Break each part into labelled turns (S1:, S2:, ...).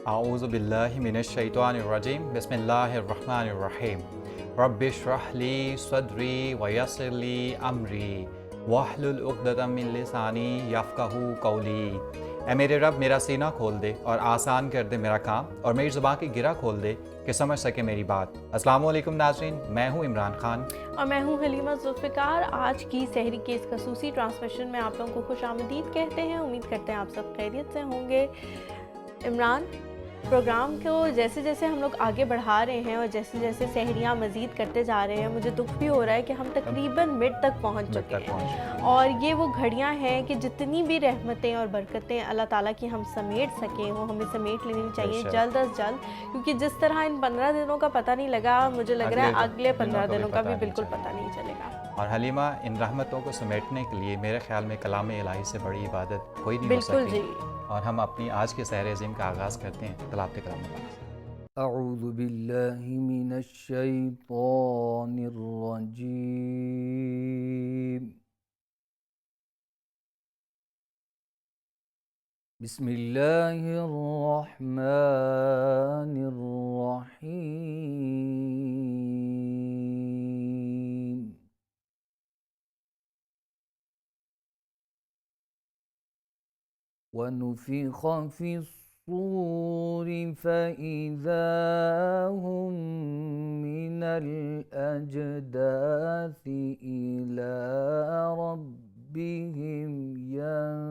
S1: اعوذ باللہ من الشیطان الرجیم بسم اللہ الرحمن الرحیم رب اشرح لی صدری ویسر لی امری واحلل عقدۃ من لسانی یفقہوا قولی۔ اے میرے رب میرا سینہ کھول دے اور آسان کر دے میرا کام، اور میری زبان کی گرہ کھول دے کہ سمجھ سکے میری بات۔ السلام علیکم ناظرین، میں ہوں عمران خان
S2: اور میں ہوں حلیمہ ذوالفقار۔ آج کی سحری کے اس خصوصی ٹرانسمیشن میں آپ لوگوں کو خوش آمدید کہتے ہیں۔ امید کرتے ہیں آپ سب خیریت سے ہوں گے۔ عمران، پروگرام کو جیسے جیسے ہم لوگ آگے بڑھا رہے ہیں اور جیسے جیسے سحریاں مزید کرتے جا رہے ہیں، مجھے دکھ بھی ہو رہا ہے کہ ہم تقریباً مڈ تک پہنچ چکے ہیں، اور یہ وہ گھڑیاں ہیں کہ جتنی بھی رحمتیں اور برکتیں اللہ تعالیٰ کی ہم سمیٹ سکیں وہ ہمیں سمیٹ لینی چاہیے جلد از جلد، کیونکہ جس طرح ان 15 دنوں کا پتہ نہیں لگا، مجھے لگ رہا ہے اگلے 15 دنوں کا بھی بالکل پتہ نہیں چلے گا۔
S1: اور حلیمہ، ان رحمتوں کو سمیٹنے کے لیے میرے خیال میں کلام الہی سے بڑی عبادت کوئی نہیں ہو سکتی۔
S2: بالکل جی۔ اور
S1: ہم اپنی آج کے سحر عظیم کا آغاز کرتے ہیں تلاوت کلام اللہ۔
S3: اعوذ باللہ من الشیطان الرجیم، بسم اللہ الرحمن الرحیم، وَنُفِخَ فِي الصُّورِ فَإِذَا هُم مِّنَ الْأَجْدَاثِ إِلَىٰ رَبِّهِمْ يَنسِلُونَ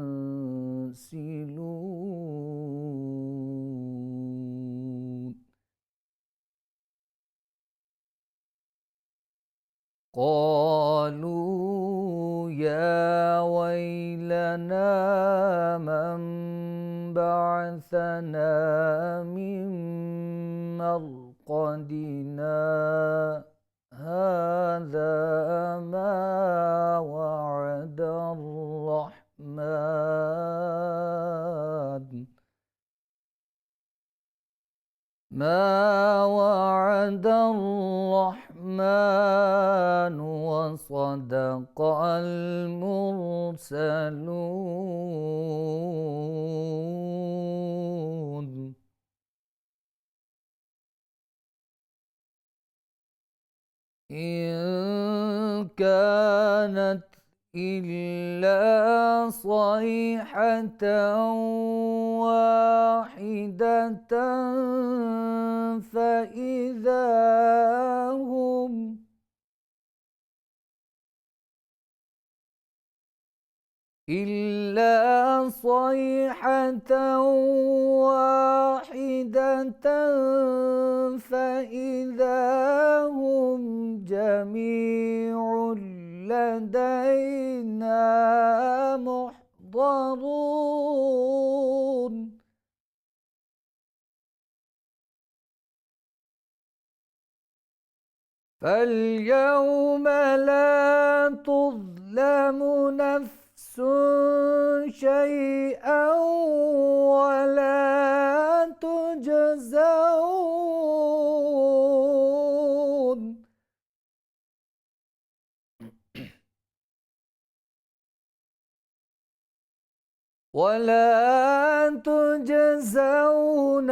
S3: قالوا يا ويلنا من بعثنا من مرقدنا هذا ما وعد الرحمن وصدق المرسلون إن كانت إلا صيحة واحدة فإذا هم إلا صيحة واحدة فإذا هم جميع لدينا محضرون فاليوم لا تظلم نفس شيئا ولا تجزون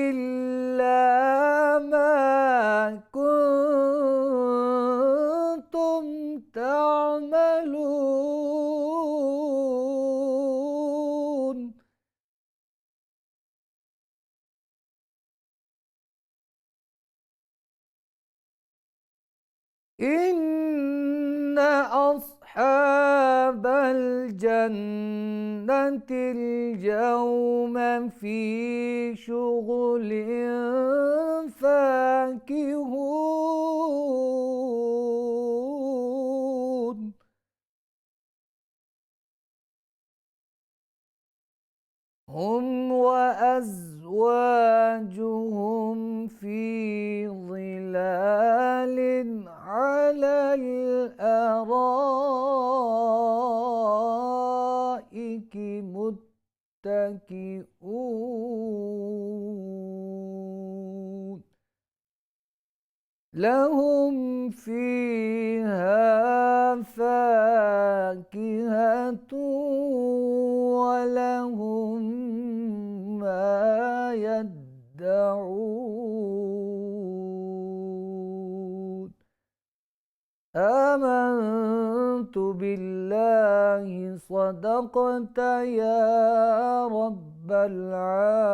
S3: إلا ما كنتم تعملون إن أصحاب الجنة اليوم في شغل فاكهون هم وأزواجهم في ظلال على الأرائك متكئون لهم فيها فاكهة ولهم ما يدعون بالله صدقت يا رب العالمين.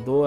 S4: 2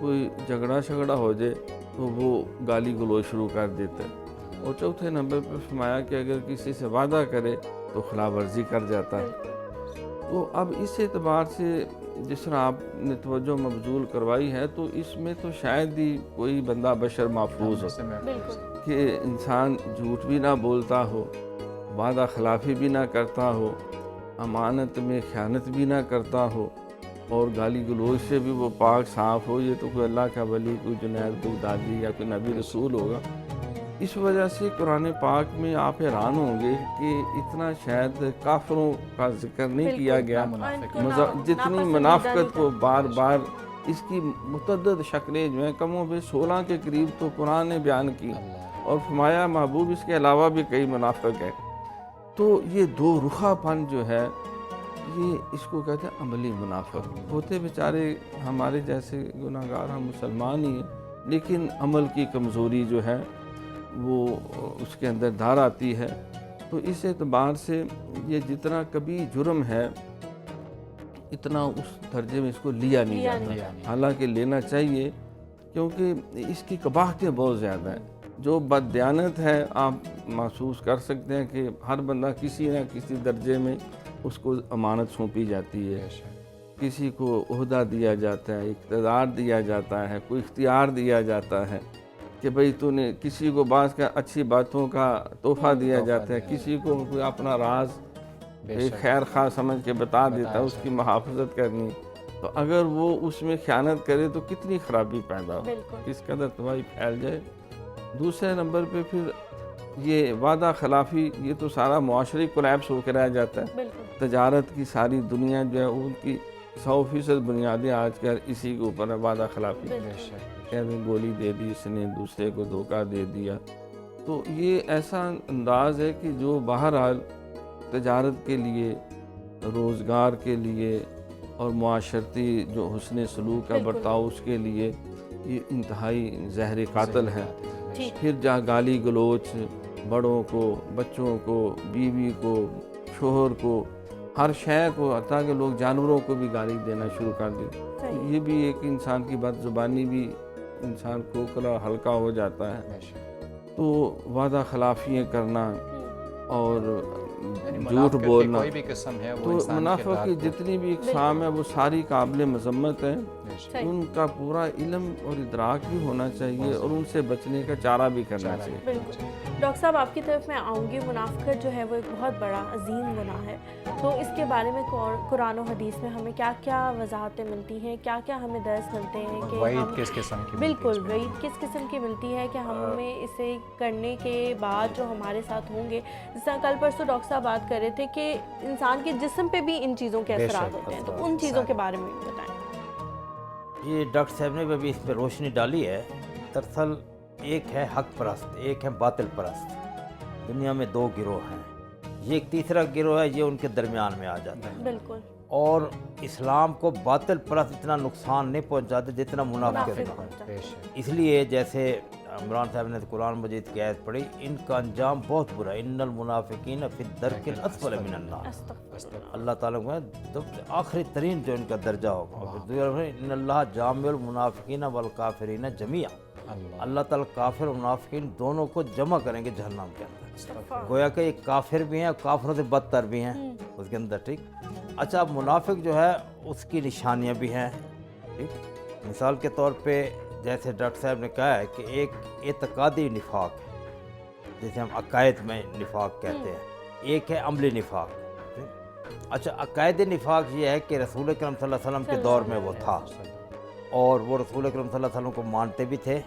S4: کوئی جھگڑا شگڑا ہو جائے تو وہ گالی گلوچ شروع کر دیتا ہے، اور چوتھے نمبر پہ فرمایا کہ اگر کسی سے وعدہ کرے تو خلاف ورزی کر جاتا ہے۔ تو اب اس اعتبار سے جس طرح آپ نے توجہ مبذول کروائی ہے، تو اس میں تو شاید ہی کوئی بندہ بشر محفوظ ہو
S2: بالکل
S4: کہ انسان جھوٹ بھی نہ بولتا ہو، وعدہ خلافی بھی نہ کرتا ہو، امانت میں خیانت بھی نہ کرتا ہو، اور گالی گلوچ سے بھی وہ پاک صاف ہو۔ یہ تو کوئی اللہ کا ولی، کوئی جنید بغدادی یا کوئی نبی رسول ہوگا۔ اس وجہ سے قرآن پاک میں آپ حیران ہوں گے کہ اتنا شاید کافروں کا ذکر نہیں کیا گیا، جتنی منافقت کو بار بار اس کی متعدد شکلیں جو ہیں، کم و بیش 16 کے قریب تو قرآن نے بیان کی، اور فرمایا محبوب اس کے علاوہ بھی کئی منافق ہیں۔ تو یہ دو رخا پن جو ہے، یہ اس کو کہتے ہیں عملی منافق۔ ہوتے بیچارے ہمارے جیسے گناہگار، ہم مسلمان ہی ہیں، لیکن عمل کی کمزوری جو ہے وہ اس کے اندر دھار آتی ہے۔ تو اس اعتبار سے یہ جتنا کبھی جرم ہے، اتنا اس درجے میں اس کو لیا نہیں جاتا، حالانکہ لینا چاہیے، کیونکہ اس کی قباحتیں بہت زیادہ ہیں۔ جو بددیانت ہے، آپ محسوس کر سکتے ہیں کہ ہر بندہ کسی نہ کسی درجے میں اس کو امانت سونپی جاتی ہے، کسی کو عہدہ دیا جاتا ہے، اقتدار دیا جاتا ہے، کوئی اختیار دیا جاتا ہے کہ بھئی تو نے کسی کو بعض کا اچھی باتوں کا تحفہ دیا جاتا ہے، کسی کو کوئی اپنا راز ایک خیر خواہ سمجھ کے بتا دیتا ہے، اس کی محافظت کرنی۔ تو اگر وہ اس میں خیانت کرے تو کتنی خرابی پیدا ہو، کس قدر تباہی پھیل جائے۔ دوسرے نمبر پہ پھر یہ وعدہ خلافی، یہ تو سارا معاشرے کولیپس ہو کے رہ جاتا ہے۔ تجارت کی ساری دنیا جو ہے، ان کی 100% بنیادیں آج کل اسی کے اوپر ہے، وعدہ خلافی۔ کہتے ہیں گولی دے دی اس نے، دوسرے کو دھوکہ دے دیا۔ تو یہ ایسا انداز ہے کہ جو بہرحال تجارت کے لیے، روزگار کے لیے، اور معاشرتی جو حسن سلوک کا برتاؤ، اس کے لیے یہ انتہائی زہر قاتل ہے۔ پھر جہاں گالی گلوچ بڑوں کو، بچوں کو، بیوی کو، شوہر کو، ہر شے کو، حتیٰ کہ لوگ جانوروں کو بھی گالی دینا شروع کر دیں، یہ بھی ایک انسان کی بد زبانی بھی انسان کھوکھلا ہلکا ہو جاتا ہے۔ تو وعدہ خلافیاں کرنا اور جھوٹ بولنا،
S1: کوئی بھی قسم ہے،
S4: تو منافق کی جتنی بھی اقسام ہے وہ ساری قابل مذمت ہیں۔ ان کا پورا علم اور ادراک بھی ہونا چاہیے، اور ان سے بچنے کا چارہ بھی کرنا چاہیے۔
S2: بالکل ڈاکٹر صاحب، آپ کی طرف میں آؤں گی۔ منافقت جو ہے وہ ایک بہت بڑا عظیم گناہ ہے، تو اس کے بارے میں قرآن و حدیث میں ہمیں کیا کیا وضاحتیں ملتی ہیں، کیا کیا ہمیں درس ملتے ہیں کہ
S1: وعید کس قسم کی؟
S2: بالکل وعید کس قسم کی ملتی ہے کہ ہمیں اسے کرنے کے بعد جو ہمارے ساتھ ہوں گے، جس طرح کل پرسوں ڈاکٹر صاحب بات کر رہے تھے کہ انسان کے جسم پہ بھی ان چیزوں کے اثرات ہوتے ہیں، تو ان چیزوں کے بارے میں بھی بتائیں۔
S5: یہ ڈاکٹر صاحب نے بھی اس پہ روشنی ڈالی ہے۔ دراصل ایک ہے حق پرست، ایک ہے باطل پرست۔ دنیا میں دو گروہ ہیں، یہ ایک تیسرا گروہ ہے، یہ ان کے درمیان میں آ جاتا ہے۔
S2: بالکل۔
S5: اور اسلام کو باطل پرست اتنا نقصان نہیں پہنچاتے جتنا منافق پہنچاتے۔ اس لیے جیسے عمران صاحب نے قرآن مجید کی آیت پڑھی، ان کا انجام بہت برا ہے، ان المنافقین فی الدرک الاسفل من النار۔ اللہ تعالیٰ کو آخری ترین جو ان کا درجہ ہوگا، ان اللہ جامع المنافقین والکافرین جمیعا۔ اللہ تعالیٰ کافر اور منافقین دونوں کو جمع کریں گے جہنم کے اندر۔ گویا کہ یہ کافر بھی ہیں، کافروں سے بدتر بھی ہیں اس کے اندر، ٹھیک۔ اچھا، منافق جو ہے اس کی نشانیاں بھی ہیں، ٹھیک۔ مثال کے طور پہ جیسے ڈاکٹر صاحب نے کہا ہے کہ ایک اعتقادی نفاق ہے، جیسے ہم عقائد میں نفاق کہتے ہیں، ایک ہے عملی نفاق۔ اچھا، عقائد نفاق یہ ہے کہ رسول اکرم صلی اللہ علیہ وسلم کے دور میں وہ تھا، اور وہ رسول اکرم صلی اللہ علیہ وسلم کو مانتے بھی تھے،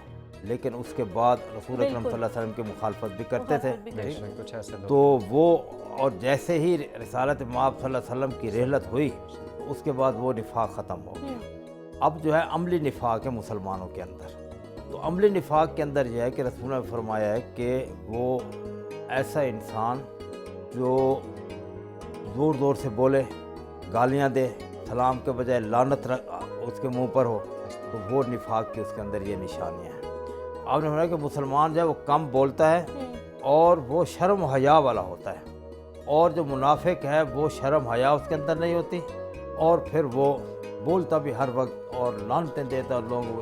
S5: لیکن اس کے بعد رسول اکرم صلی اللہ علیہ وسلم کی مخالفت بھی کرتے تھے، تو وہ، اور جیسے ہی رسالت مآب صلی اللہ علیہ وسلم کی رحلت ہوئی تو اس کے بعد وہ نفاق ختم ہو گیا۔ اب جو ہے عملی نفاق ہے مسلمانوں کے اندر۔ تو عملی نفاق کے اندر یہ ہے کہ رسول نے فرمایا ہے کہ وہ ایسا انسان جو زور زور سے بولے، گالیاں دے، سلام کے بجائے لعنت اس کے منہ پر ہو، تو وہ نفاق کی اس کے اندر یہ نشانیاں ہیں۔ آپ نے فرمایا کہ مسلمان جو ہے وہ کم بولتا ہے اور وہ شرم و حیا والا ہوتا ہے، اور جو منافق ہے وہ شرم حیا اس کے اندر نہیں ہوتی، اور پھر وہ بولتا بھی ہر وقت اور لعنتیں دیتا اور لوگوں کو۔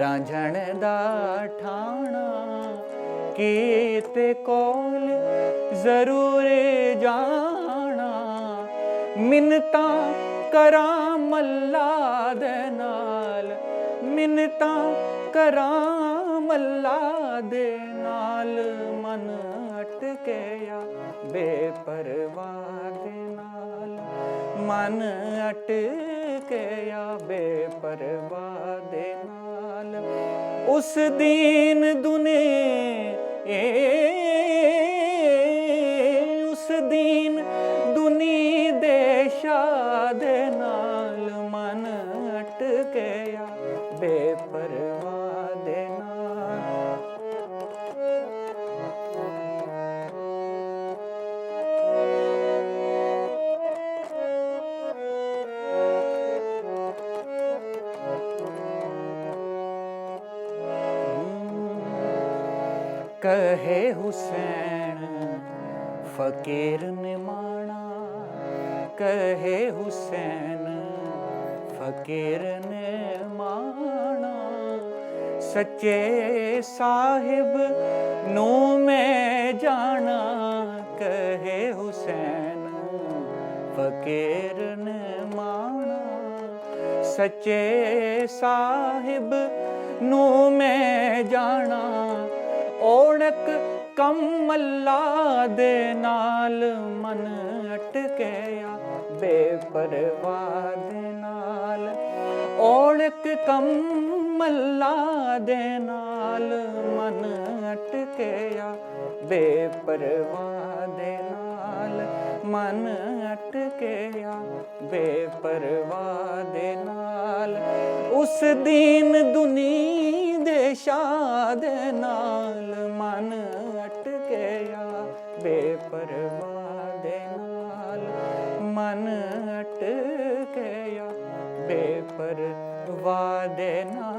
S6: ਰਾਂਝਣ ਦਾ ਠਾਣਾ ਕੀਤੇ ਕੋਲ ਜ਼ਰੂਰ ਜਾਣਾ ਮਿੰਨਤਾਂ ਕਰਾਂ ਮੱਲਾ ਦੇ ਨਾਲ ਮਿੰਨਤਾਂ ਕਰਾਂ ਮੱਲਾ ਦੇ ਨਾਲ ਮਨ ਅਟਕਿਆ ਬੇਪਰਵਾਹ ਦੇ ਨਾਲ ਮਨ ਅਟਕਿਆ ਬੇਪਰਵਾਹ ਦੇ ਨਾਲ ਉਸ ਦੀਨ ਦੁਨੀਆ ਉਸ ਦੀਨ ਦੁਨੀ ਦੇ ਸ਼ਾਹ ਦੇ ਨਾਲ ਮਨ ਅਟਕਿਆ ਬੇਪਰਵਾਹ ਦੇ ਨਾਲ ਕਹੇ ਹੁਸੈਨ ਫਕੀਰ ਨੇ ਮਾਣਾ ਕਹੇ ਹੁਸੈਨ ਫਕੀਰ ਨੇ ਮਾਣਾ ਸੱਚੇ ਸਾਹਿਬ ਨੂੰ ਮੈਂ ਜਾਣਾ ਕਹੇ ਹੁਸੈਨ ਫਕੀਰ ਨੇ ਮਾਣਾ ਸੱਚੇ ਸਾਹਿਬ ਨੂੰ ਮੈਂ ਜਾਣਾ ਔੜਕ ਕਮਲਾ ਦੇ ਨਾਲ ਮਨ ਅਟਕਿਆ ਬੇਪਰਵਾਹ ਦੇ ਨਾਲ ਔੜਕ ਕਮਲਾ ਦੇ ਨਾਲ ਮਨ ਅਟਕਿਆ ਬੇਪਰਵਾਹ ਦੇ ਨਾਲ ਮਨ ਅਟਕਿਆ ਬੇਪਰਵਾਹ ਦੇ ਨਾਲ ਉਸ ਦੀਨ ਦੁਨੀ ਦੇ ਸ਼ਾਹ ਦੇ ਨਾਲ ਮਨ ਅਟਕਿਆ ਬੇਪਰਵਾਹ ਦੇ ਨਾਲ ਮਨ ਅਟਕਿਆ ਬੇਪਰਵਾਹ ਦੇ ਨਾਲ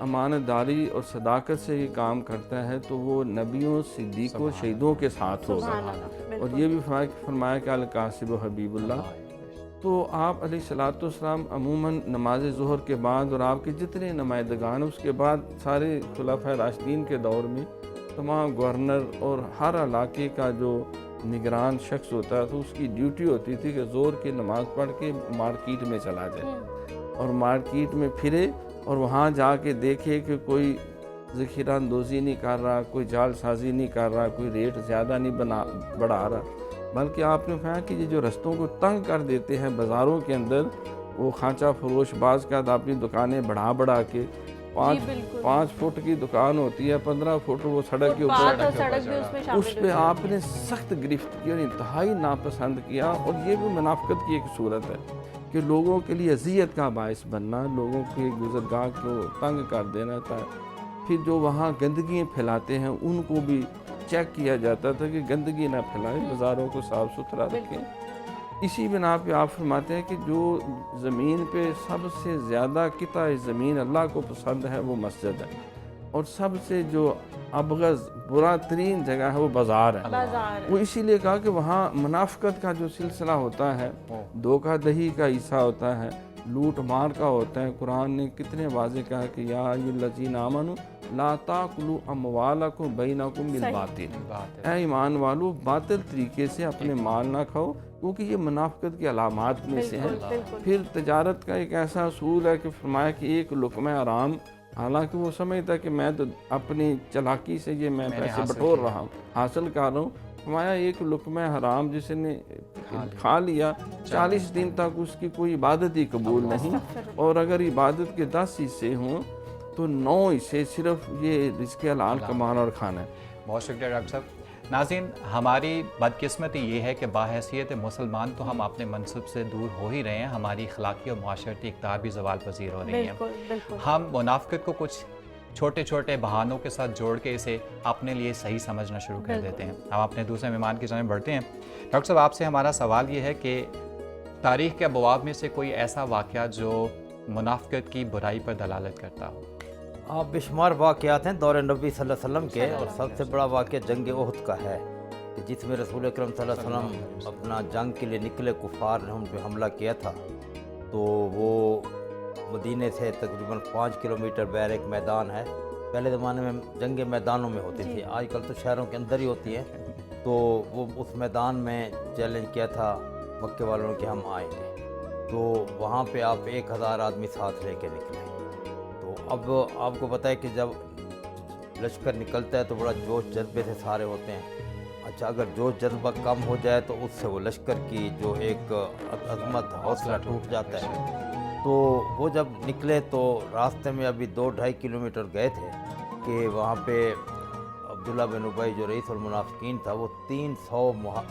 S4: امانت داری اور صداقت سے یہ کام کرتا ہے تو وہ نبیوں، صدیقوں، شہیدوں کے ساتھ ہوگا.
S2: سبحان اللہ،
S4: اور یہ بھی فرمایا کہ القاسب و حبیب اللہ. تو آپ علیہ الصلوۃ والسلام عموماً نماز ظہر کے بعد اور آپ کے جتنے نمائندگان اس کے بعد سارے خلفائے راشدین کے دور میں تمام گورنر اور ہر علاقے کا جو نگران شخص ہوتا ہے تو اس کی ڈیوٹی ہوتی تھی کہ زور کی نماز پڑھ کے مارکیٹ میں چلا جائے اور مارکیٹ میں پھرے اور وہاں جا کے دیکھے کہ کوئی ذخیرہ اندوزی نہیں کر رہا، کوئی جال سازی نہیں کر رہا، کوئی ریٹ زیادہ نہیں بڑھا رہا، بلکہ آپ نے کہا کہ یہ جو رستوں کو تنگ کر دیتے ہیں بازاروں کے اندر، وہ خانچہ فروش بعض کا اپنی دکانیں بڑھا کے 5 فٹ کی دکان ہوتی ہے، 15 فٹ وہ سڑک کے اوپر، اس پہ آپ نے سخت گرفت کی اور انتہائی ناپسند کیا. اور یہ بھی منافقت کی ایک صورت ہے کہ لوگوں کے لیے اذیت کا باعث بننا، لوگوں کے گزرگاہ کو تنگ کر دینا تھا. پھر جو وہاں گندگیاں پھیلاتے ہیں ان کو بھی چیک کیا جاتا تھا کہ گندگی نہ پھیلائیں، بازاروں کو صاف ستھرا رکھیں. اسی بنا پہ آپ فرماتے ہیں کہ جو زمین پہ سب سے زیادہ قطع زمین اللہ کو پسند ہے وہ مسجد ہے، اور سب سے جو ابغض برا ترین جگہ ہے وہ بازار ہے. وہ اسی لیے کہا کہ وہاں منافقت کا جو سلسلہ ہوتا ہے، دھوکہ دہی کا حصہ ہوتا ہے، لوٹ مار کا ہوتا ہے. قرآن نے کتنے واضح کہا کہ یا ایھا الذین آمنوا لا تاکلوا اموالکم بینکم بالباطل، اے ایمان والو باطل طریقے سے اپنے مال نہ کھاؤ، کیونکہ یہ منافقت کی علامات میں سے ہے. پھر تجارت کا ایک ایسا اصول ہے کہ فرمایا کہ ایک لقمہ حرام، حالانکہ وہ سمجھتا کہ میں تو اپنی چلاکی سے یہ میں پیسے بٹور رہا ہوں، حاصل کر رہا ہوں. فرمایا ایک لقمہ حرام جس نے کھا لیا 40 دن تک اس کی کوئی عبادت ہی قبول نہیں، اور اگر عبادت کے 10 حصے ہوں تو 9 حصے صرف یہ رزق حلال کمانا اور کھانا ہے.
S1: بہت شکریہ ڈاکٹر صاحب. ناظرین، ہماری بدقسمتی یہ ہے کہ باحیثیت مسلمان تو ہم اپنے منصب سے دور ہو ہی رہے ہیں، ہماری اخلاقی اور معاشرتی اقدار بھی زوال پذیر ہو رہی ہیں. ہم منافقت کو کچھ چھوٹے چھوٹے بہانوں کے ساتھ جوڑ کے اسے اپنے لیے صحیح سمجھنا شروع کر دیتے ہیں. ہم اپنے دوسرے مہمان کی جانب بڑھتے ہیں. ڈاکٹر صاحب، آپ سے ہمارا سوال یہ ہے کہ تاریخ کے ابواب میں سے کوئی ایسا واقعہ جو منافقت کی برائی پر دلالت کرتا ہو؟
S5: آپ بے شمار واقعات ہیں دور نبی صلی اللہ علیہ وسلم کے، اور سب سے بڑا واقعہ جنگ احد کا ہے کہ جس میں رسول اکرم صلی اللہ علیہ وسلم اپنا جنگ کے لیے نکلے، کفار نے ان پہ حملہ کیا تھا. تو وہ مدینے سے تقریباً 5 کلومیٹر باہر ایک میدان ہے. پہلے زمانے میں جنگیں میدانوں میں ہوتی تھی، آج کل تو شہروں کے اندر ہی ہوتی ہیں. تو وہ اس میدان میں چیلنج کیا تھا مکے والوں نے کہ ہم آئیں گے. تو وہاں پہ آپ 1000 آدمی ساتھ لے کے نکلے. تو اب آپ کو پتہ ہے کہ جب لشکر نکلتا ہے تو بڑا جوش جذبے سے سارے ہوتے ہیں. اچھا، اگر جوش جذبہ کم ہو جائے تو اس سے وہ لشکر کی جو ایک عظمت، حوصلہ ٹوٹ جاتا ہے. تو وہ جب نکلے تو راستے میں ابھی 2-2.5 کلومیٹر گئے تھے کہ وہاں پہ عبداللہ بن ابی جو رئیس المنافقین تھا، وہ 300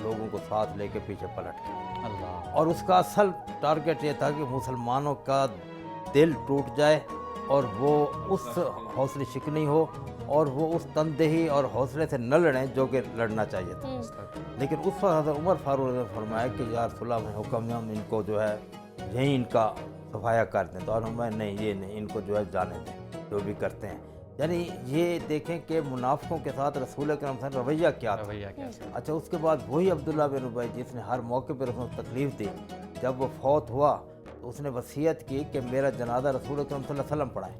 S5: لوگوں کو ساتھ لے کے پیچھے پلٹ گیا. اور اس کا اصل ٹارگٹ یہ تھا کہ مسلمانوں کا دل ٹوٹ جائے اور وہ اس حوصلے شکنی ہو اور وہ اس تندہی اور حوصلے سے نہ لڑیں جو کہ لڑنا چاہیے تھا. لیکن اس وقت حضرت عمر فاروق نے فرمایا کہ یا رسول اللہ، میں حکم دیں ہم ان کو جو ہے یہیں ان کا صفایا کر دیں. تو میں نہیں، یہ نہیں، ان کو جو ہے جانے دیں جو بھی کرتے ہیں. یعنی یہ دیکھیں کہ منافقوں کے ساتھ رسول اکرم صلی اللہ علیہ وسلم رویہ کیا تھا. اچھا، اس کے بعد وہی عبداللہ بن ابی جس نے ہر موقع پہ رسول تکلیف دی، جب وہ فوت ہوا تو اس نے وصیت کی کہ میرا جنازہ رسول اکرم صلی اللہ علیہ وسلم پڑھائیں.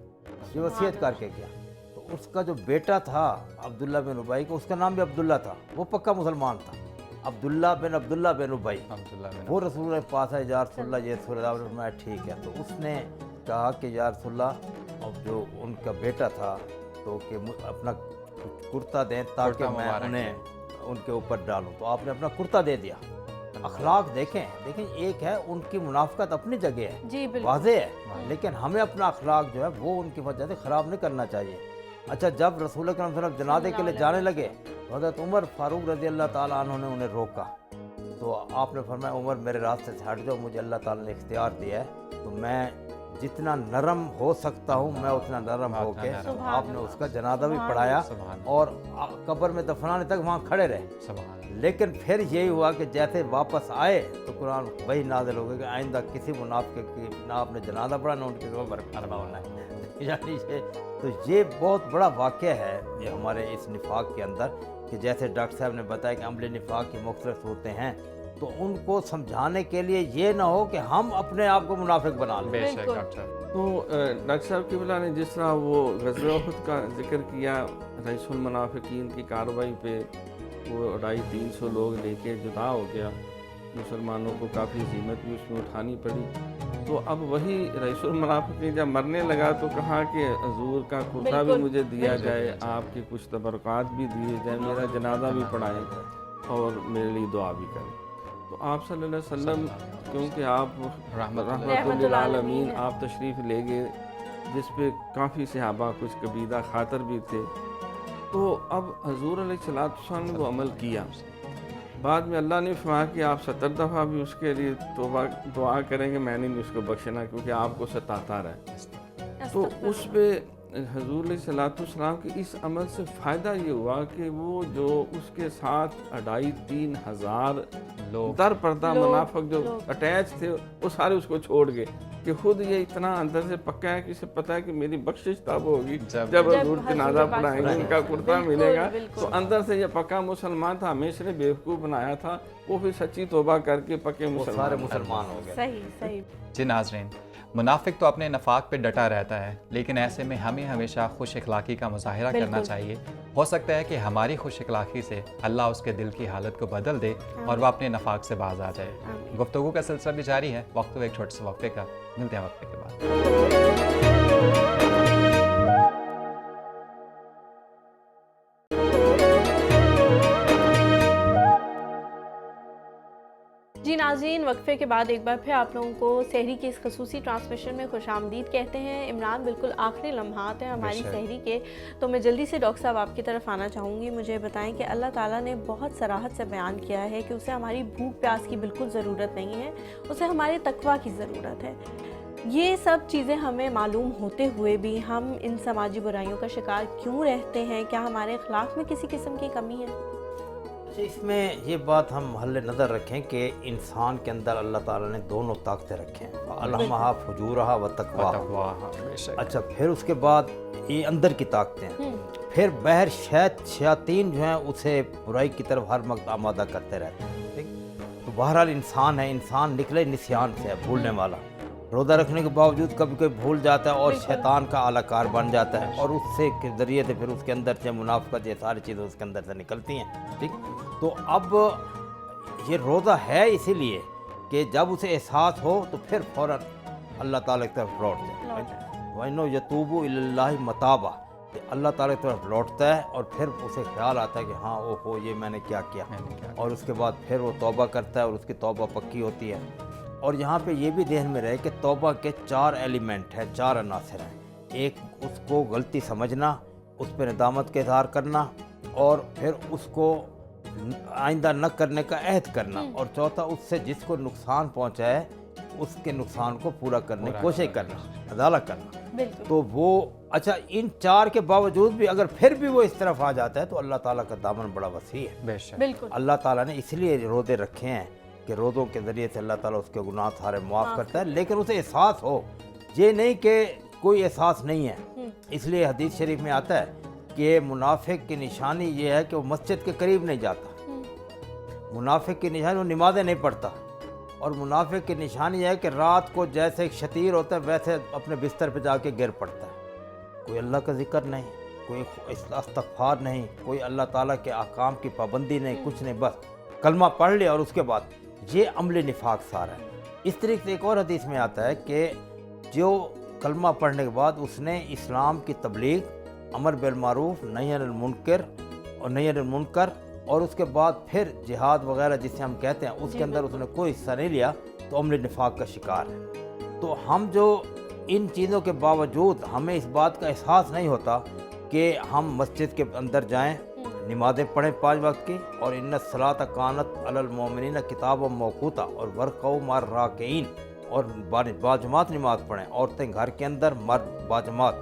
S5: یہ وصیت کر کے کیا. تو اس کا جو بیٹا تھا عبداللہ بن ابی کا، اس کا نام بھی عبداللہ تھا، وہ پکا مسلمان تھا. عبداللہ بن ابی وہ رسول اللہ کے پاس ہے، یا رسول اللہ یہ رسول اللہ، فرمایا ٹھیک ہے. تو اس نے کہا کہ یا رسول اللہ، اب جو ان کا بیٹا تھا تو کہ اپنا کرتا دیں تاکہ میں انہیں ان کے اوپر ڈالوں. تو آپ نے اپنا کرتا دے دیا. اخلاق دیکھیں ایک ہے ان کی منافقت اپنی جگہ ہے، واضح ہے، لیکن ہمیں اپنا اخلاق جو ہے وہ ان کی وجہ سے خراب نہیں کرنا چاہیے. اچھا، جب رسول اکرم صلی اللہ علیہ وسلم جنازے کے لیے جانے لگے، حضرت عمر فاروق رضی اللہ تعالیٰ عنہ نے انہیں روکا. تو آپ نے فرمایا عمر میرے راستے سے ہٹ جاؤ، مجھے اللہ تعالیٰ نے اختیار دیا ہے، تو میں جتنا نرم ہو سکتا ہوں میں اتنا نرم ہو کے آپ نے اس کا جنازہ بھی پڑھایا اور قبر میں دفنانے تک وہاں کھڑے رہے. لیکن پھر یہی ہوا کہ جیسے واپس آئے تو قرآن وہی نازل ہو گیا کہ آئندہ کسی منافق کی نہ آپ نے جنازہ پڑھا نہ ان کی قبر پر کھڑا ہونا ہے. یعنی تو یہ بہت بڑا واقعہ ہے یہ ہمارے اس نفاق کے اندر کہ جیسے ڈاکٹر صاحب نے بتایا کہ عمل نفاق کی مختلف صورتیں ہیں، تو ان کو سمجھانے کے لیے یہ نہ ہو کہ ہم اپنے آپ کو منافق بنا لیں۔
S1: بے شک ڈاکٹر صاحب۔
S4: تو ڈاکٹر صاحب کی بلا نے جس طرح وہ غزوہ احد کا ذکر کیا، رئیس المنافقین کی کارروائی پہ وہ 250-300 لوگ لے کے جدا ہو گیا، مسلمانوں کو کافی ہزیمت بھی اس میں اٹھانی پڑی، تو اب وہی رئیس المنافقین جب مرنے لگا تو کہا کہ حضور کا کرتا بھی مجھے دیا جائے، آپ کے کچھ تبرکات بھی دیے جائیں، میرا جنازہ بھی پڑھائیں اور میرے لیے دعا بھی کریں۔ تو آپ صلی اللہ علیہ وسلم کیونکہ آپ رحمت للعالمین آپ تشریف لے گئے، جس پہ کافی صحابہ کچھ قبیلہ خاطر بھی تھے، تو اب حضور علیہ السلام نے وہ عمل کیا۔ بعد میں اللہ نے فرمایا کہ آپ 70 دفعہ بھی اس کے لیے توبہ دعا کریں گے، میں نہیں اس کو بخشنا کیونکہ آپ کو ستاتا رہے۔ تو اس پہ حضور علیہ السلام کے اس عمل سے فائدہ یہ ہوا کہ وہ جو اس کے ساتھ 2,500-3 ہزار لوگ در پردہ منافق جو اٹیچ تھے وہ سارے اس کو چھوڑ گئے، کہ خود یہ اتنا اندر سے پکا ہے کہ اسے پتہ ہے کہ میری بخشش تب ہوگی جب حضور جنازہ پڑھائیں گے، ان کا کرتا ملے گا۔ تو اندر سے یہ پکا مسلمان تھا، ہمیشہ نے بیوقوف بنایا تھا، وہ پھر سچی توبہ کر کے پکے مسلمان
S5: ہو گئے۔
S2: صحیح صحیح۔
S1: جی ناظرین، منافق تو اپنے نفاق پہ ڈٹا رہتا ہے، لیکن ایسے میں ہمیں ہمیشہ خوش اخلاقی کا مظاہرہ کرنا چاہیے۔ ہو سکتا ہے کہ ہماری خوش اخلاقی سے اللہ اس کے دل کی حالت کو بدل دے اور وہ اپنے نفاق سے باز آ جائے۔ گفتگو کا سلسلہ بھی جاری ہے، وقت ایک چھوٹے سے وقفے کا، ملتے ہیں وقفے کے بعد۔
S2: جی ناظرین، وقفے کے بعد ایک بار پھر آپ لوگوں کو سحری کی اس خصوصی ٹرانسمیشن میں خوش آمدید کہتے ہیں۔ عمران، بالکل آخری لمحات ہیں ہماری سحری کے، تو میں جلدی سے ڈاکٹر صاحب آپ کی طرف آنا چاہوں گی۔ مجھے بتائیں کہ اللہ تعالیٰ نے بہت صراحت سے بیان کیا ہے کہ اسے ہماری بھوک پیاس کی بالکل ضرورت نہیں ہے، اسے ہمارے تقویٰ کی ضرورت ہے۔ یہ سب چیزیں ہمیں معلوم ہوتے ہوئے بھی ہم ان سماجی برائیوں کا شکار کیوں رہتے ہیں؟ کیا ہمارے اخلاق میں کسی قسم کی کمی ہے؟
S5: اس میں یہ بات ہم محل نظر رکھیں کہ انسان کے اندر اللہ تعالیٰ نے دونوں طاقتیں رکھیں، الہمہا فجورہا و تقواہا۔ اچھا، پھر اس کے بعد یہ اندر کی طاقتیں ہیں، پھر بہر شیاطین جو ہیں اسے برائی کی طرف ہر وقت آمادہ کرتے رہتے ہیں، ٹھیک؟ تو بہرحال انسان ہے، انسان نکلے نسیان سے ہے، بھولنے والا، روزہ رکھنے کے باوجود کبھی کوئی بھول جاتا ہے اور شیطان کا اعلی کار بن جاتا ہے، اور اس سے کے ذریعے سے پھر اس کے اندر سے منافقت، یہ ساری چیزیں اس کے اندر سے نکلتی ہیں، ٹھیک؟ تو اب یہ روزہ ہے اسی لیے کہ جب اسے احساس ہو تو پھر فوراً اللہ تعالیٰ کی طرف لوٹ جائے، وَإِنَّهُ يَتُوبُ إِلَى اللَّهِ مَتَابًا، کہ اللہ تعالیٰ کی طرف لوٹتا ہے اور پھر اسے خیال آتا ہے کہ ہاں اوہو یہ میں نے کیا کیا، اور اس کے بعد پھر وہ توبہ کرتا ہے اور اس کی توبہ پکی ہوتی ہے۔ اور یہاں پہ یہ بھی ذہن میں رہے کہ توبہ کے 4 ایلیمنٹ ہیں، 4 عناصر ہیں۔ ایک، اس کو غلطی سمجھنا، اس پہ ندامت کا اظہار کرنا، اور پھر اس کو آئندہ نہ کرنے کا عہد کرنا، اور چوتھا، اس سے جس کو نقصان پہنچا ہے اس کے نقصان کو پورا کرنے کی کوشش کرنا، عدالت کرنا۔ تو وہ اچھا، ان 4 کے باوجود بھی اگر پھر بھی وہ اس طرف آ جاتا ہے تو اللہ تعالیٰ کا دامن بڑا وسیع ہے۔
S1: بے شک
S2: بالکل،
S5: اللہ تعالیٰ نے اس لیے روزے رکھے ہیں کہ روزوں کے ذریعے سے اللہ تعالیٰ اس کے گناہ سارے معاف کرتا ہے، لیکن اسے احساس ہو، یہ نہیں کہ کوئی احساس نہیں ہے۔ اس لیے حدیث شریف میں آتا ہے کہ منافق کی نشانی یہ ہے کہ وہ مسجد کے قریب نہیں جاتا، منافق کی نشانی وہ نمازیں نہیں پڑھتا، اور منافق کی نشانی یہ ہے کہ رات کو جیسے ایک شتیر ہوتا ہے ویسے اپنے بستر پہ جا کے گر پڑتا ہے، کوئی اللہ کا ذکر نہیں، کوئی استغفار نہیں، کوئی اللہ تعالیٰ کے احکام کی پابندی نہیں، کچھ نہیں، بس کلمہ پڑھ لیا اور اس کے بعد یہ عمل نفاق سارا ہے۔ اس طریقے سے ایک اور حدیث میں آتا ہے کہ جو کلمہ پڑھنے کے بعد اس نے اسلام کی تبلیغ، امر بالمعروف، نہی عن المنکر، اور اس کے بعد پھر جہاد وغیرہ جسے ہم کہتے ہیں اس کے اندر اس نے کوئی حصہ نہیں لیا، تو عمل نفاق کا شکار ہے۔ تو ہم جو ان چیزوں کے باوجود ہمیں اس بات کا احساس نہیں ہوتا کہ ہم مسجد کے اندر جائیں، نمازیں پڑھیں 5 وقت کی، اور ان الصلاۃ کانت علی المؤمنین کتابا موقوتا، اور ورکعوا مع الراکعین، اور باجماعت نماز پڑھیں، عورتیں گھر کے اندر، مرد باجماعت،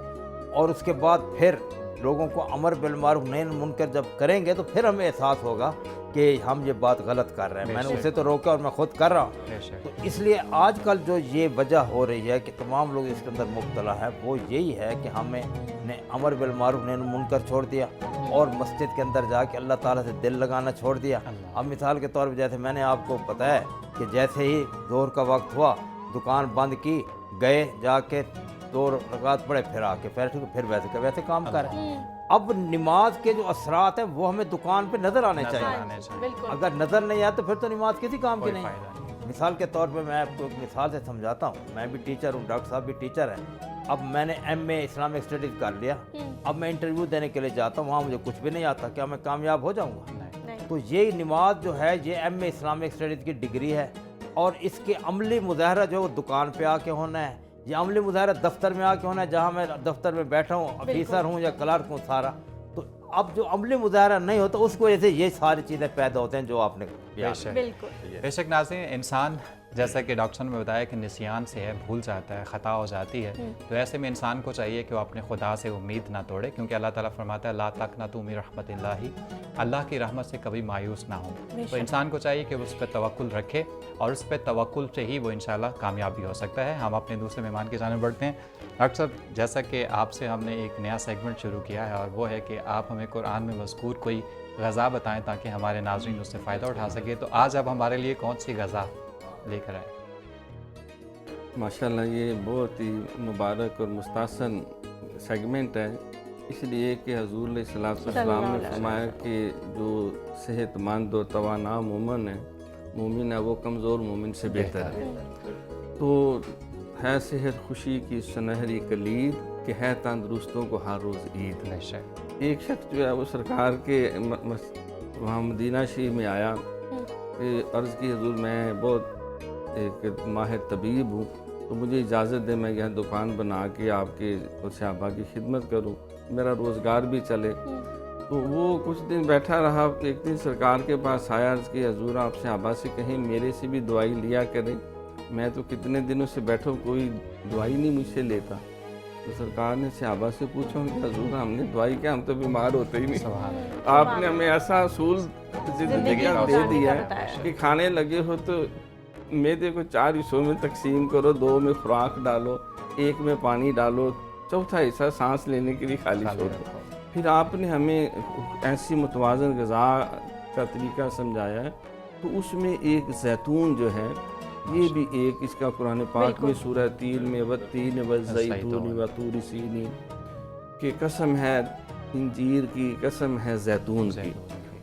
S5: اور اس کے بعد پھر لوگوں کو امر بالمعروف نہی عن المنکر جب کریں گے تو پھر ہمیں احساس ہوگا کہ ہم یہ بات غلط کر رہے ہیں. میں نے اسے تو روکا اور میں خود کر رہا ہوں. تو اس لیے آج کل جو یہ وجہ ہو رہی ہے کہ تمام لوگ اس کے اندر مبتلا ہے وہ یہی ہے کہ ہمیں نے امر بالمعروف نہی عن المنکر چھوڑ دیا اور مسجد کے اندر جا کے اللہ تعالیٰ سے دل لگانا چھوڑ دیا. اب مثال کے طور پہ جیسے میں نے آپ کو بتایا کہ جیسے ہی ظہر کا وقت ہوا دکان بند کی, گئے جا کے 2 رکعت پڑھے, پھر آ کے پھر ویسے کام کریں. اب نماز کے جو اثرات ہیں وہ ہمیں دکان پہ نظر آنے چاہیے. اگر نظر نہیں آئے تو پھر تو نماز کسی کام کی نہیں. مثال کے طور پہ میں آپ کو ایک مثال سے سمجھاتا ہوں. میں بھی ٹیچر ہوں, ڈاکٹر صاحب بھی ٹیچر ہیں. اب میں نے ایم اے اسلامک اسٹڈیز کر لیا. اب میں انٹرویو دینے کے لیے جاتا ہوں, وہاں مجھے کچھ بھی نہیں آتا, کیا میں کامیاب ہو جاؤں گا؟ تو یہ نماز جو ہے یہ ایم اے اسلامک اسٹڈیز کی ڈگری ہے, اور اس کے عملی مظاہرہ جو ہے وہ دکان پہ آ کے ہونا ہے. یہ عملی مظاہرہ دفتر میں آ کے ہونا ہے, جہاں میں دفتر میں بیٹھا ہوں, آفیسر ہوں یا کلرک ہوں سارا. تو اب جو عملی مظاہرہ نہیں ہوتا اس کی وجہ سے یہ ساری چیزیں پیدا ہوتے ہیں جو آپ نے
S1: بے شک ناظرین, انسان جیسا کہ ڈاکٹر نے بتایا کہ نسیان سے ہے, بھول جاتا ہے, خطا ہو جاتی ہے. تو ایسے میں انسان کو چاہیے کہ وہ اپنے خدا سے امید نہ توڑے, کیونکہ اللہ تعالیٰ فرماتا ہے لا تقنطوا من رحمت اللہ, اللہ کی رحمت سے کبھی مایوس نہ ہو. تو انسان کو چاہیے کہ وہ اس پہ توکل رکھے, اور اس پہ توکل سے ہی وہ انشاءاللہ کامیاب بھی ہو سکتا ہے. ہم اپنے دوسرے مہمان کی جانب بڑھتے ہیں. ڈاکٹر صاحب, جیسا کہ آپ سے ہم نے ایک نیا سیگمنٹ شروع کیا ہے, اور وہ ہے کہ آپ ہمیں قرآن میں مذکور کوئی غذا بتائیں تاکہ ہمارے ناظرین اس سے فائدہ اٹھا سکے. تو آج آپ ہمارے لیے کون سی غذا لے کر آئے؟
S4: ماشاءاللہ یہ بہت ہی مبارک اور مستحسن سیگمنٹ ہے, اس لیے کہ حضور علیہ السلام نے فرمایا کہ جو صحت مند اور توانا مومن ہے وہ کمزور مومن سے بہتر ہے. تو ہے صحت خوشی کی سنہری کلید کہ ہے تندرستوں کو ہر روز عید. ایک شخص جو ہے وہ سرکار کے وہاں مدینہ شریف میں آیا, عرض کی حضور میں بہت ایک ماہر طبیب ہوں, تو مجھے اجازت دیں میں یہاں دکان بنا کے آپ کے صحابہ کی خدمت کروں, میرا روزگار بھی چلے. تو وہ کچھ دن بیٹھا رہا. ایک دن سرکار کے پاس آیا, عرض کی حضور آپ صحابہ سے کہیں میرے سے بھی دوائی لیا کریں, میں تو کتنے دنوں سے بیٹھا کوئی دوائی نہیں مجھ سے لیتا. تو سرکار نے صحابہ سے پوچھا کہ حضور ہم نے دوائی کیا, ہم تو بیمار ہوتے ہی نہیں. آپ نے ہمیں ایسا اصول زندگی دے دیا ہے کہ کھانے لگے ہو تو میدے کو 4 حصوں میں تقسیم کرو, 2 میں خوراک ڈالو, 1 میں پانی ڈالو, چوتھا حصہ سانس لینے کے لیے خالی چھوڑ دو. پھر آپ نے ہمیں ایسی متوازن غذا کا طریقہ سمجھایا ہے. تو اس میں ایک زیتون جو ہے یہ بھی ایک اس کا قرآن پاک میں سورہ تین میں والتین والزیتون وطور سینین کہ قسم ہے انجیر کی, قسم ہے زیتون کی.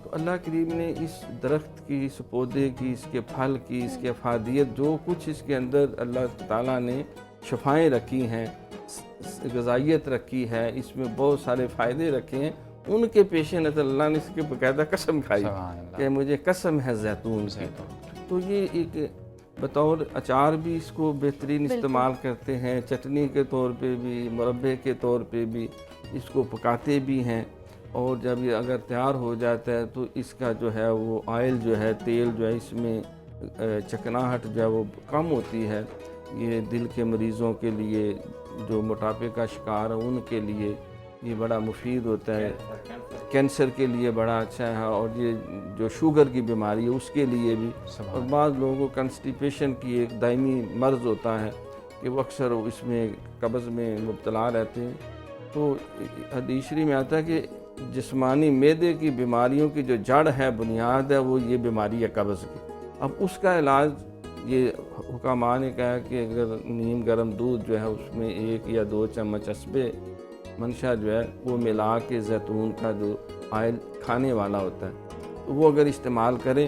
S4: تو اللہ کریم نے اس درخت کی, اس پودے کی, اس کے پھل کی, اس کے افادیت جو کچھ اس کے اندر اللہ تعالیٰ نے شفائیں رکھی ہیں, غذائیت رکھی ہے, اس میں بہت سارے فائدے رکھے ہیں, ان کے پیش نظر اللہ نے اس کے باقاعدہ قسم کھائی کہ مجھے قسم ہے زیتون کی. تو یہ ایک بطور اچار بھی اس کو بہترین استعمال کرتے ہیں, چٹنی کے طور پہ بھی, مربے کے طور پہ بھی اس کو پکاتے بھی ہیں. اور جب یہ اگر تیار ہو جاتا ہے تو اس کا جو ہے وہ آئل جو ہے, تیل جو ہے, اس میں چکناہٹ جو ہے وہ کم ہوتی ہے. یہ دل کے مریضوں کے لیے, جو موٹاپے کا شکار ہے ان کے لیے یہ بڑا مفید ہوتا ہے. کینسر کے لیے بڑا اچھا ہے, اور یہ جو شوگر کی بیماری ہے اس کے لیے بھی. اور بعض لوگوں کو کنسٹیپیشن کی ایک دائمی مرض ہوتا ہے کہ وہ اکثر اس میں قبض میں مبتلا رہتے ہیں. تو حدیث شریف میں آتا ہے کہ جسمانی معدے کی بیماریوں کی جو جڑ ہے, بنیاد ہے, وہ یہ بیماری ہے قبض کی. اب اس کا علاج یہ حکماء نے کہا کہ اگر نیم گرم دودھ جو ہے اس میں 1 یا 2 چمچ عصبِ منشا جو ہے وہ ملا کے زیتون کا جو آئل کھانے والا ہوتا ہے وہ اگر استعمال کریں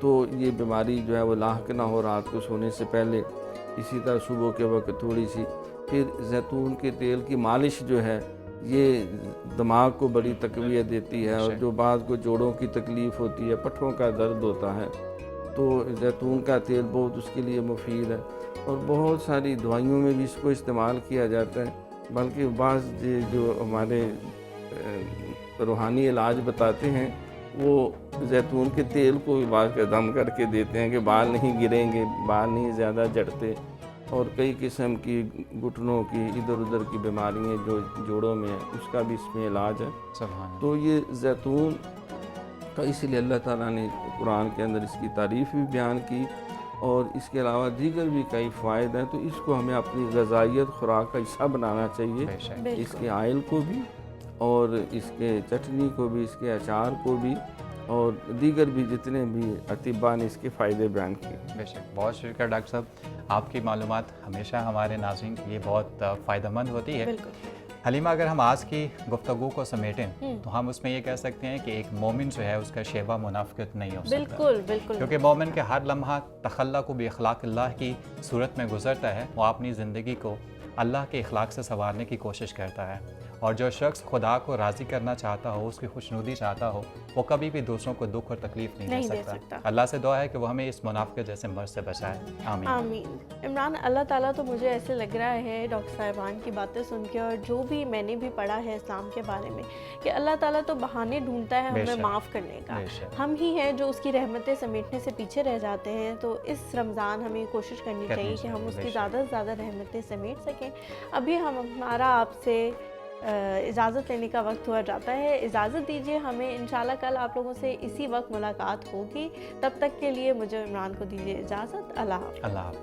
S4: تو یہ بیماری جو ہے وہ لاحق نہ ہو رات کو سونے سے پہلے. اسی طرح صبح کے وقت تھوڑی سی. پھر زیتون کے تیل کی مالش جو ہے یہ دماغ کو بڑی تقویت دیتی ہے, اور جو بعض کو جوڑوں کی تکلیف ہوتی ہے, پٹھوں کا درد ہوتا ہے, تو زیتون کا تیل بہت اس کے لیے مفید ہے. اور بہت ساری دوائیوں میں بھی اس کو استعمال کیا جاتا ہے. بلکہ بعض جو ہمارے روحانی علاج بتاتے ہیں وہ زیتون کے تیل کو بھی بعض کا دم کر کے دیتے ہیں کہ بال نہیں گریں گے, بال نہیں زیادہ جھڑتے. اور کئی قسم کی گھٹنوں کی ادھر ادھر کی بیماریاں جو جوڑوں میں ہیں اس کا بھی اس میں علاج ہے.
S1: سبحان اللہ.
S4: تو یہ زیتون کا اسی لیے اللہ تعالیٰ نے قرآن کے اندر اس کی تعریف بھی بیان کی اور اس کے علاوہ دیگر بھی کئی فوائد ہیں. تو اس کو ہمیں اپنی غذائیت خوراک کا حصہ بنانا چاہیے.
S1: بے شک.
S4: اس کے آئل کو بھی اور اس کے چٹنی کو بھی اس کے اچار کو بھی اور دیگر بھی جتنے بھی اطباء نے اس کے فائدے بیان کیے.
S1: بے شک. بہت شکریہ ڈاکٹر صاحب. آپ کی معلومات ہمیشہ ہمارے ناظرین کے لیے بہت فائدہ مند ہوتی ہے.
S2: بالکل.
S1: حلیمہ اگر ہم آج کی گفتگو کو سمیٹیں تو ہم اس میں یہ کہہ سکتے ہیں کہ ایک مومن جو ہے اس کا شیبہ منافقت نہیں ہو سکتا.
S2: بالکل بالکل.
S1: کیونکہ مومن کے ہر لمحہ تخلق و باخلاق اللہ کی صورت میں گزرتا ہے. وہ اپنی زندگی کو اللہ کے اخلاق سے سنوارنے کی کوشش کرتا ہے. اور جو شخص خدا کو راضی کرنا چاہتا ہو، اس کی خوشنودی چاہتا ہو، وہ کبھی بھی دوسروں کو دکھ اور تکلیف نہیں دے سکتا. اللہ سے دعا ہے کہ وہ ہمیں اس منافقت جیسے مرض سے بچائے. آمین.
S2: آمین. عمران، اللہ تعالیٰ تو مجھے ایسے لگ رہا ہے ڈاکٹر صاحبان کی باتیں سن کے اور جو بھی میں نے بھی پڑھا ہے اسلام کے بارے میں کہ اللہ تعالیٰ تو بہانے ڈھونڈتا ہے ہمیں معاف کرنے کا. ہم ہی ہیں جو اس کی رحمتیں سمیٹنے سے پیچھے رہ جاتے ہیں. تو اس رمضان ہمیں کوشش کرنی چاہیے کہ ہم اس کی زیادہ سے زیادہ رحمتیں سمیٹ سکیں. ابھی ہمارا آپ سے اجازت لینے کا وقت ہوا جاتا ہے. اجازت دیجیے ہمیں. انشاءاللہ کل آپ لوگوں سے اسی وقت ملاقات ہوگی. تب تک کے لیے مجھے عمران کو دیجیے اجازت. اللہ حافظ.
S1: اللہ حافظ.